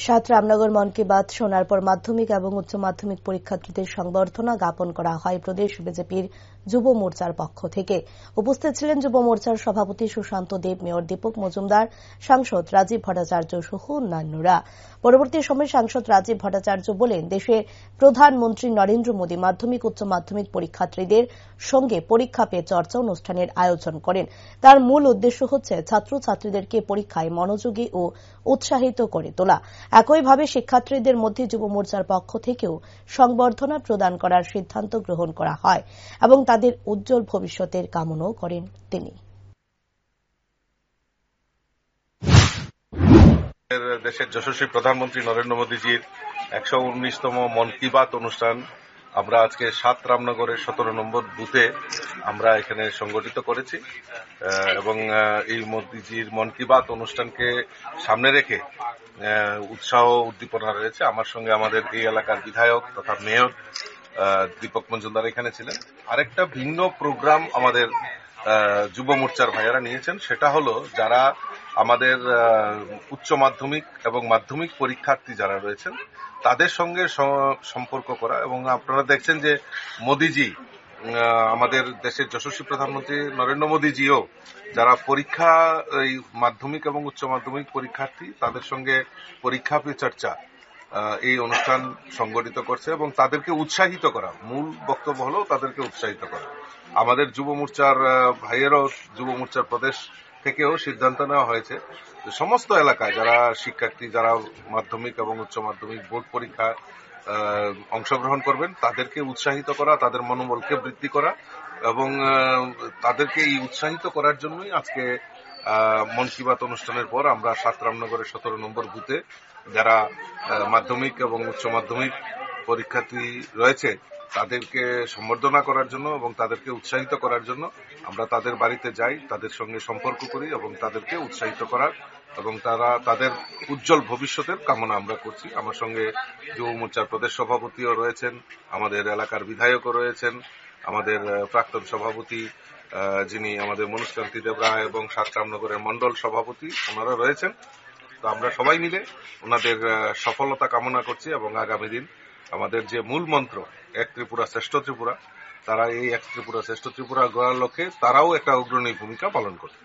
সাত রামনগর মন কি বাত শোনার পর মাধ্যমিক এবং উচ্চ মাধ্যমিক পরীক্ষার্থীদের সংবর্ধনা জ্ঞাপন করা হয় প্রদেশ বিজেপির যুব মোর্চার পক্ষ থেকে। উপস্থিত ছিলেন যুব মোর্চার সভাপতি সুশান্ত দেব, মেয়র দীপক মজুমদার, সাংসদ রাজীব ভট্টাচার্য সহ অন্যান্যরা। পরবর্তী সময়ে সাংসদ রাজীব ভট্টাচার্য বলেন, দেশের প্রধানমন্ত্রী নরেন্দ্র মোদী মাধ্যমিক উচ্চ মাধ্যমিক পরীক্ষার্থীদের সঙ্গে পরীক্ষা পে চর্চা অনুষ্ঠানের আয়োজন করেন। তার মূল উদ্দেশ্য হচ্ছে ছাত্রছাত্রীদেরকে পরীক্ষায় মনোযোগী ও উৎসাহিত করে তোলা। একইভাবে শিক্ষার্থীদের মধ্যে যুব মোর্চার পক্ষ থেকেও সংবর্ধনা প্রদান করার সিদ্ধান্ত গ্রহণ করা হয় এবং তাদের উজ্জ্বল ভবিষ্যতের কামনাও করেন তিনি। দেশের যশস্বী প্রধানমন্ত্রী নরেন্দ্র মোদীজির 119তম মন কি বাত অনুষ্ঠান আমরা আজকে 7 রামনগরের 17 নম্বর বুথে আমরা এখানে সংগঠিত করেছি এবং এই মোদীজির মন কি বাত অনুষ্ঠানকে সামনে রেখে উৎসাহ উদ্দীপনা রয়েছে। আমার সঙ্গে আমাদের এই এলাকার বিধায়ক তথা মেয়র দীপক মজুমদার এখানে ছিলেন। আরেকটা ভিন্ন প্রোগ্রাম আমাদের যুব মোর্চার ভাইয়ারা নিয়েছেন, সেটা হলো যারা আমাদের উচ্চ মাধ্যমিক এবং মাধ্যমিক পরীক্ষার্থী যারা রয়েছেন তাদের সঙ্গে সম্পর্ক করা। এবং আপনারা দেখছেন যে মোদিজি, আমাদের দেশের যশস্বী প্রধানমন্ত্রী নরেন্দ্র মোদীজিও যারা পরীক্ষা এই মাধ্যমিক এবং উচ্চ মাধ্যমিক পরীক্ষার্থী তাদের সঙ্গে পরীক্ষা পে চর্চা এই অনুষ্ঠান সংগঠিত করছে এবং তাদেরকে উৎসাহিত করা। মূল বক্তব্য হলো তাদেরকে উৎসাহিত করা। আমাদের যুব মোর্চার ভাইয়েরাও যুব মোর্চার প্রদেশ থেকেও সিদ্ধান্ত নেওয়া হয়েছে সমস্ত এলাকায় যারা শিক্ষার্থী যারা মাধ্যমিক এবং উচ্চ মাধ্যমিক বোর্ড পরীক্ষায় অংশগ্রহণ করবেন তাদেরকে উৎসাহিত করা, তাদের মনোবলকে বৃদ্ধি করা এবং তাদেরকে এই উৎসাহিত করার জন্যই আজকে মন কি বাত অনুষ্ঠানের পর আমরা 7 রামনগরের 17 নম্বর বুথে যারা মাধ্যমিক এবং উচ্চ মাধ্যমিক পরীক্ষার্থী রয়েছে তাদেরকে সম্বর্ধনা করার জন্য এবং তাদেরকে উৎসাহিত করার জন্য আমরা তাদের বাড়িতে যাই, তাদের সঙ্গে সম্পর্ক করি এবং তাদেরকে উৎসাহিত করার এবং তারা তাদের উজ্জ্বল ভবিষ্যতের কামনা আমরা করছি। আমার সঙ্গে যুব মোর্চার প্রদেশ সভাপতিও রয়েছেন, আমাদের এলাকার বিধায়কও রয়েছেন, আমাদের প্রাক্তন সভাপতি যিনি আমাদের মনুষ্কান্তি দেব রায় এবং 7 রামনগরের মন্ডল সভাপতি ওনারা রয়েছেন। তো আমরা সবাই মিলে ওনাদের সফলতা কামনা করছি এবং আগামী দিন আমাদের যে মূল মন্ত্র এক ত্রিপুরা শ্রেষ্ঠ ত্রিপুরা, তারা এই এক ত্রিপুরা শ্রেষ্ঠ ত্রিপুরা গড়ার লক্ষ্যে তারাও একটা অগ্রণী ভূমিকা পালন করছে।